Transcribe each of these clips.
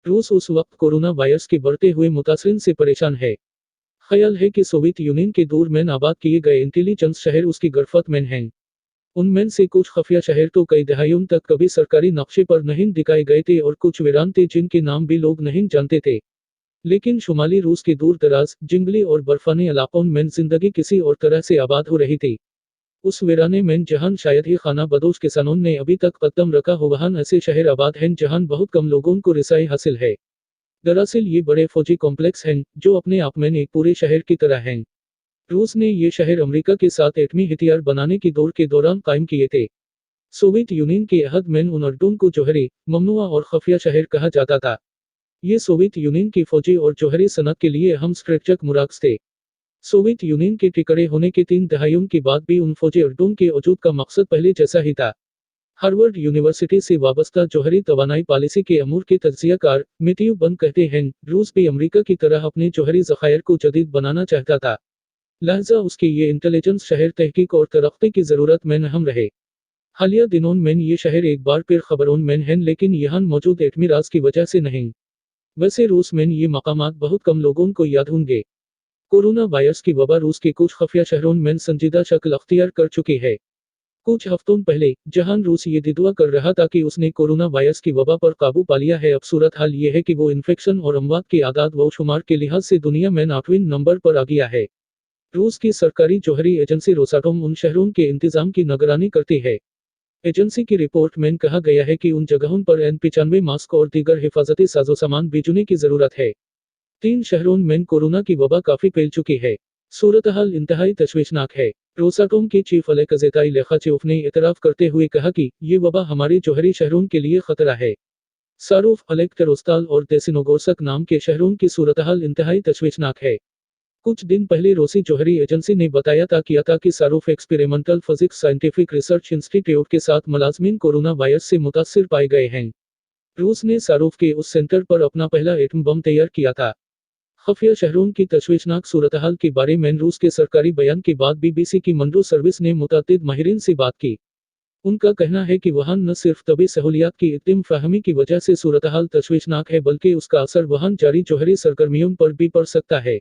रूस उस वक्त कोरोना वायरस के बढ़ते हुए मुतासरीन से परेशान है। ख्याल है कि सोवियत यूनियन के दूर में आबाद किए गए इंटेलिजेंस शहर उसकी गिरफ्त में हैं। उनमें से कुछ खुफिया शहर तो कई दहाइयों तक कभी सरकारी नक्शे पर नहीं दिखाए गए थे और कुछ वीरान थे जिनके नाम भी लोग नहीं जानते थे। लेकिन शुमाली रूस के दूर दराज, जंगली और बर्फानी इलाकों में जिंदगी किसी और तरह से आबाद हो रही थी। उस वीराने में जहां शायद ही खाना बदोश किसानों ने अभी तक कदम रखा हो, वहां ऐसे शहर आबाद हैं जहां बहुत कम लोगों को रिसाई हासिल है। दरअसल ये बड़े फौजी कॉम्प्लेक्स हैं जो अपने आप में एक पूरे शहर की तरह हैं। रूस ने ये शहर अमेरिका के साथ एटमी हथियार बनाने की दौर के दौरान कायम किए थे। सोवियत यूनियन के अहद में उन अड्डों को जौहरी, ममनुआ और खुफिया शहर कहा जाता था। ये सोवियत यूनियन की फौजी और जौहरी सनक के लिए अहम स्ट्रेटेजिक मराकज थे। सोवियत यूनियन के टिकड़े होने के 3 दहाइयों के बाद भी उन फौजी अड्डों के वजूद का मकसद पहले जैसा ही था। हार्वर्ड यूनिवर्सिटी से वाबस्ता जौहरी तवानाई पॉलिसी के अमूर के तज्जियाकार मैथ्यू बन कहते हैं, रूस भी अमेरिका की तरह अपने जौहरी ज़खायर को जदीद बनाना चाहता था। लिहाजा उसके ये इंटेलिजेंस शहर तहकीक और तरक्की की ज़रूरत में अहम रहे। हालिया दिनों में ये शहर एक बार फिर खबरों में हैं, लेकिन यहाँ मौजूद एटमी राज की वजह से नहीं। वैसे रूस में ये मकामात बहुत कम लोगों को याद होंगे। कोरोना वायरस की वबा रूस के कुछ खुफिया शहरों में संजीदा शक्ल अख्तियार कर चुकी है। कुछ हफ्तों पहले जहां रूस ये दिदुआ कर रहा था कि उसने कोरोना वायरस की वबा पर काबू पा लिया है, अब सूरत हाल ये है कि वो इन्फेक्शन और अमवात के आदाद व शुमार के लिहाज से दुनिया में 8वें नंबर पर आ गया है। रूस की सरकारी जौहरी एजेंसी रोसाटोम उन शहरों के इंतजाम की निगरानी करती है। एजेंसी की रिपोर्ट में कहा गया है कि उन जगहों पर N95 मास्क और दीगर हिफाजती साजो-सामान भेजने की जरूरत है। 3 शहरों में कोरोना की वबा काफी फैल चुकी है। सूरत-हाल इंतहाई तशवीशनाक है। रोसाटोम के चीफ अलेक्जेताई लेखाचेव ने इतराफ करते हुए कहा कि ये वबा हमारे जौहरी शहरों के लिए खतरा है। सारूफ, अलेक्टरोस्ताल और देसिनोगोर्स्क नाम के शहरों की सूरत-हाल इंतहाई तशवीशनाक है। कुछ दिन पहले रूसी जौहरी एजेंसी ने बताया था कि सारूफ experimental physics scientific research institute के साथ मुलाजमीन कोरोना वायरस से मुतासिर पाए गए हैं। रूस ने सारूफ के उस सेंटर पर अपना पहला एटम बम तैयार किया था। खुफिया शहरों की तशवीशनाक सूरत-हाल के बारे में रूस के सरकारी बयान के बाद बीबीसी की मंडो सर्विस ने मुतअद्दिद माहिरीन से बात की। उनका कहना है कि वहां न सिर्फ तबी सहूलियात की इतम फहमी की वजह से सूरत-हाल तशवीशनाक है, बल्कि उसका असर वहां जारी जौहरी सरगर्मियों पर भी पड़ सकता है।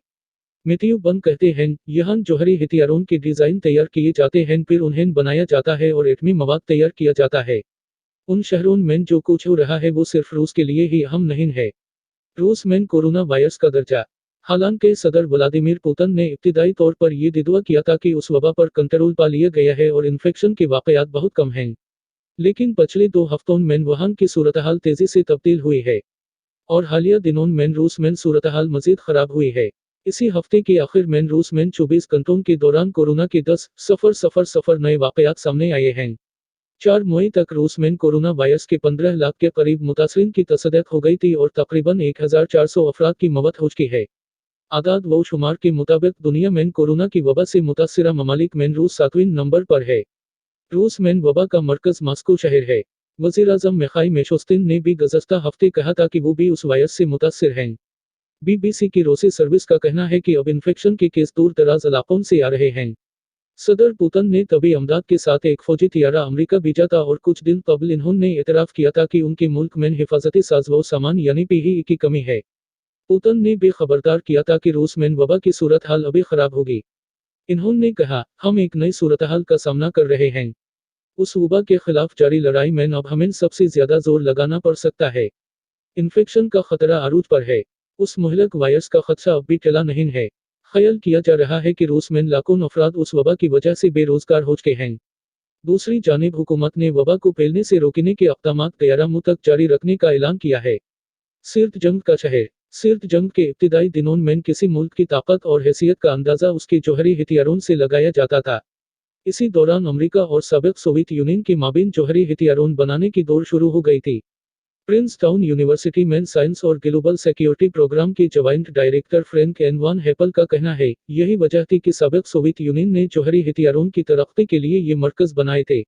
मैथ्यू बन कहते हैं, यहाँ जौहरी हथियारों के डिजाइन तैयार किए जाते हैं, फिर उन्हें बनाया जाता है और एटमी मवाद तैयार किया जाता है। उन शहरों में जो कुछ हो रहा है वो सिर्फ रूस के लिए ही अहम नहीं है। रूस में कोरोना वायरस का दर्जा। हालांकि सदर व्लादिमीर पुतिन ने इब्तिदाई तौर पर यह दिदुआ किया था कि उस वबा पर कंट्रोल पा लिया गया है और इन्फेक्शन के वाकयात बहुत कम हैं। लेकिन पिछले 2 हफ्तों में वहां की सूरत-हाल तेजी से तब्दील हुई है। और हालिया दिनों में रूस में सूरत-हाल मजीद खराब हुई है। इसी हफ्ते के आखिर में रूस में 24 घंटों के दौरान कोरोना के 10,000 नए वाकयात सामने आए हैं। 4 मई तक रूस में कोरोना वायरस के 15 लाख के करीब मुतासरीन की तसदीक हो गई थी और तकरीबन 1400 अफराद की मौत हो चुकी है। आदाद व शुमार के मुताबिक दुनिया में कोरोना की वबा से मुतासिरा ममालिक में रूस 7वें नंबर पर है। रूस में वबा का मरकज मास्को शहर है। वज़ीर-ए-आज़म मिखाइल मिशोस्तिन ने भी गुज़श्ता हफ्ते कहा था कि वो भी उस वायरस से मुतासिर हैं। बीबीसी की रूसी सर्विस का कहना है कि अब इन्फेक्शन के केस दूर दराज इलाकों से आ रहे हैं। सदर पुतिन ने तभी अमदाद के साथ एक फौजी तियारा अमेरिका भेजा था और कुछ दिन कबल इन्होंने इतराफ किया था कि उनके मुल्क में हिफाजती साज़ो सामान यानी पीपीई की कमी है। पुतिन ने भी खबरदार किया था कि रूस में वबा की सूरत हाल अभी खराब होगी। इन्होंने कहा, हम एक नई सूरत हाल का सामना कर रहे हैं। उस वबा के खिलाफ जारी लड़ाई में अब हमें सबसे ज्यादा जोर लगाना पड़ सकता है। इन्फेक्शन का खतरा अरूज पर है। उस मुहलक वायरस का खदशा अब भी टला नहीं है। ख्याल किया जा रहा है कि रूस में लाखों अफराद उस वबा की वजह से बेरोजगार हो चुके हैं। दूसरी जानिब हुकूमत ने वबा को फैलने से रोकने के अक़दामात 11 मुँह तक जारी रखने का ऐलान किया है। सिर्द जंग का शहर। सिर्द जंग के इब्तिदाई दिनों में किसी मुल्क की ताकत और हैसियत का अंदाजा उसके जौहरी हथियारों से लगाया जाता था। इसी दौरान अमेरिका और साबिक सोवियत यूनियन के माबीन जौहरी हथियारों बनाने की दौड़ शुरू हो गई थी। प्रिंसटाउन यूनिवर्सिटी में साइंस और ग्लोबल सिक्योरिटी प्रोग्राम के joint director Frank N von हेपल का कहना है, यही वजह थी कि साबिक सोवियत यूनियन ने जौहरी हथियारों की तरक्की के लिए ये मरकज बनाए थे।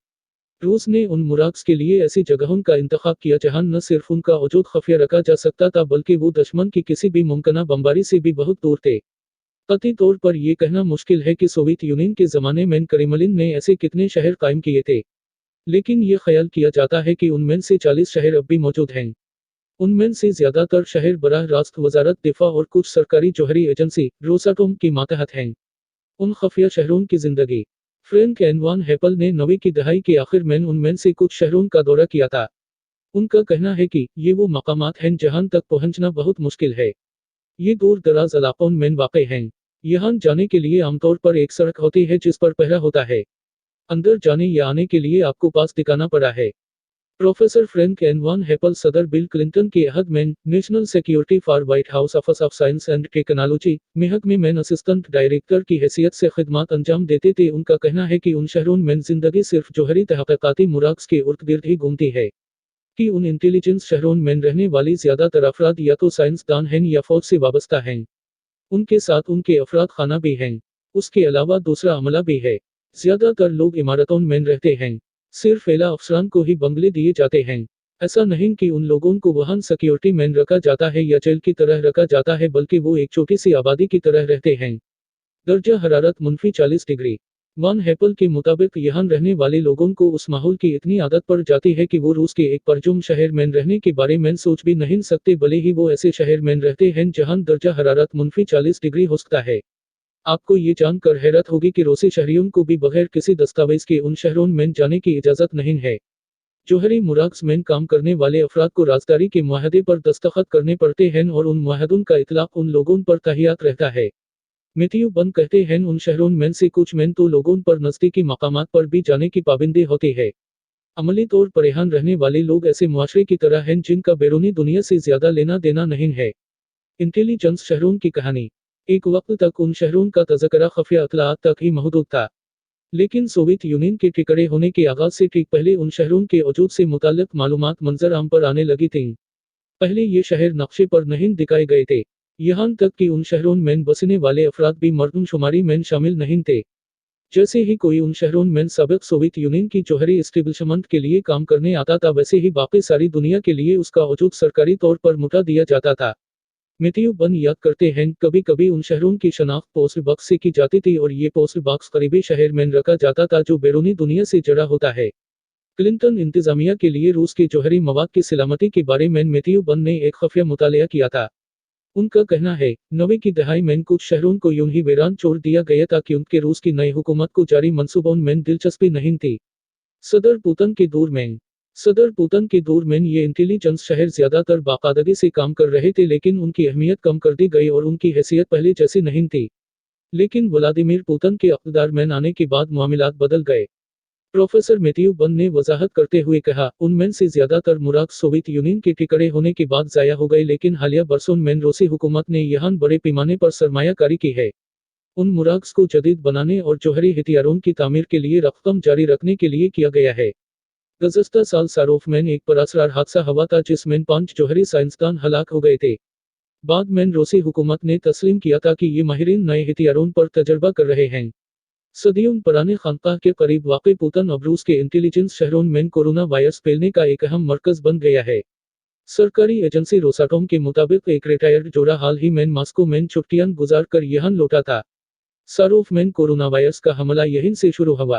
रूस ने उन मुराकज के लिए ऐसी जगहों का इंतखाब किया जहां न सिर्फ उनका वजूद खुफिया रखा जा सकता था, बल्कि वो दुश्मन की किसी भी मुमकिन बमबारी से भी बहुत दूर थे। कतई तौर पर यह कहना मुश्किल है कि सोवियत यूनियन के ज़माने में क्रेमलिन ने ऐसे कितने शहर कायम किए थे, लेकिन ये ख्याल किया जाता है कि उनमें से 40 शहर अब भी मौजूद हैं। उनमें से ज्यादातर शहर बराह रास्त वजारत दिफा और कुछ सरकारी जौहरी एजेंसी रोसाटोम की मातहत हैं। उन खुफिया शहरों की जिंदगी। फ्रैंक एंड वान हेपल ने 90 की दहाई के आखिर में उनमें से कुछ शहरों का दौरा किया था। उनका कहना है कि ये वो मकामात हैं जहां तक पहुंचना बहुत मुश्किल है। ये दूर दराज इलाकों में वाक़ हैं। यहाँ जाने के लिए आमतौर पर एक सड़क होती है जिस पर पहरा होता है। अंदर जाने या आने के लिए आपको पास दिखाना पड़ा है। Professor Frank N von Hippel सदर बिल क्लिंटन के अहद में national security for White House office of science and technology मेहक में मैन असिस्टेंट डायरेक्टर की हैसियत से खिदमत अंजाम देते थे। उनका कहना है कि उन शहरों में जिंदगी सिर्फ जौहरी तहक़ीक़ाती मुराकज़ के इर्द गिर्द ही घूमती है कि उन इंटेलिजेंस शहरों में रहने वाली ज़्यादातर अफराद या तो साइंसदान हैं या फौज से वाबस्ता हैं। उनके साथ उनके अफराद खाना भी हैं। उसके अलावा दूसरा अमला भी है। ज्यादातर लोग इमारतों में रहते हैं। सिर्फ एला अफसरान को ही बंगले दिए जाते हैं। ऐसा नहीं कि उन लोगों को वहां सिक्योरिटी में रखा जाता है या जेल की तरह रखा जाता है, बल्कि वो एक छोटी सी आबादी की तरह रहते हैं। दर्जा हरारत -40 डिग्री। वान हेपल के मुताबिक यहाँ रहने वाले लोगों को उस माहौल की इतनी आदत पड़ जाती है कि वो रूस के एक परचून शहर में रहने के बारे में सोच भी नहीं सकते, भले ही वो ऐसे शहर में रहते हैं जहां दर्जा हरारत -40 डिग्री हो सकता है। आपको ये जानकर हैरत होगी कि रूसी शहरियों को भी बगैर किसी दस्तावेज के उन शहरों में जाने की इजाजत नहीं है। जौहरी मुराकज़ में काम करने वाले अफराद को राजदारी के मुआहदे पर दस्तखत करने पड़ते हैं और उन मुआहदों का इतलाक उन लोगों पर तहियात रहता है। मैथ्यू बन कहते हैं उन शहरों में से कुछ में तो लोगों पर नज़दीकी मकामात पर भी जाने की पाबंदी होती है। अमली तौर पर यहाँ रहने वाले लोग ऐसे मुआशरे की तरह हैं जिनका बैरूनी दुनिया से ज्यादा लेना देना नहीं है। इंटेलिजेंस शहरों की कहानी। एक वक्त तक उन शहरों का तज़करा खुफिया इत्तलाआत तक ही महदूद था। लेकिन सोवियत यूनियन के ठिकाने होने के आगाज से ठीक पहले उन शहरों के वजूद से मुताल्लिक मालूमात मंजर आम पर आने लगी थीं। पहले ये शहर नक्शे पर नहीं दिखाए गए थे। यहाँ तक कि उन शहरों में बसने वाले अफराद भी मर्दमशुमारी में शामिल नहीं थे। जैसे ही कोई उन शहरों में साबिक सोवियत यूनियन की जौहरी एस्टेब्लिशमेंट के लिए काम करने आता था, वैसे ही बाकी सारी दुनिया के लिए उसका वजूद सरकारी तौर पर मुटा दिया जाता था। मैथ्यू बन याद करते हैं, कभी कभी उन शहरों की शनाख्त पोस्ट बॉक्स से की जाती थी और ये पोस्ट बॉक्स करीबी शहर में रखा जाता था जो बैरूनी दुनिया से जुड़ा होता है। क्लिंटन इंतजामिया के लिए रूस के जौहरी मवाद की सलामती के बारे में मैथ्यू बन ने एक खुफिया मुतालिया किया था। उनका कहना है, 90 की दहाई में कुछ शहरों को यूं ही वीरान छोड़ दिया गया था कि उनके रूस की नई हुकूमत को जारी मंसूबों में दिलचस्पी नहीं थी। सदर पुतिन के दौर में ये इंटेलिजेंस शहर ज्यादातर बाकायदगी से काम कर रहे थे, लेकिन उनकी अहमियत कम कर दी गई और उनकी हैसियत पहले जैसी नहीं थी। लेकिन व्लादिमीर पुतिन के इक़्तिदार में आने के बाद मामलात बदल गए। प्रोफेसर मैथ्यू बन ने वजाहत करते हुए कहा, उनमें से ज्यादातर मुराकज़ सोवियत यूनियन के ठिकाने होने के बाद ज़ाया हो गए, लेकिन हालिया बरसों में रूसी हुकूमत ने यहाँ बड़े पैमाने पर सरमायाकारी की है। उन मुराकज़ को जदीद बनाने और जौहरी हथियारों की तामीर के लिए रकम जारी रखने के लिए किया गया है। गुज़श्ता साल सारोफ में एक पुरअसरार हादसा हुआ था जिसमें 5 जौहरी साइंसदान हलाक हो गए थे। बाद में रूसी हुकूमत ने तस्लीम किया था कि ये माहिरीन नए हथियारों पर तजर्बा कर रहे हैं। सदियों पुराने खानकाह के करीब वाक़ पुतिन अब रूस के इंटेलिजेंस शहरों में कोरोना वायरस फैलने का एक अहम मरकज़ बन गया है। सरकारी एजेंसी रोसाटोम के मुताबिक एक रिटायर्ड जोड़ा हाल ही में मॉस्को में छुट्टियां गुजार कर यहाँ लौटा था। सारोफ में कोरोना वायरस का हमला यहीं से शुरू हुआ।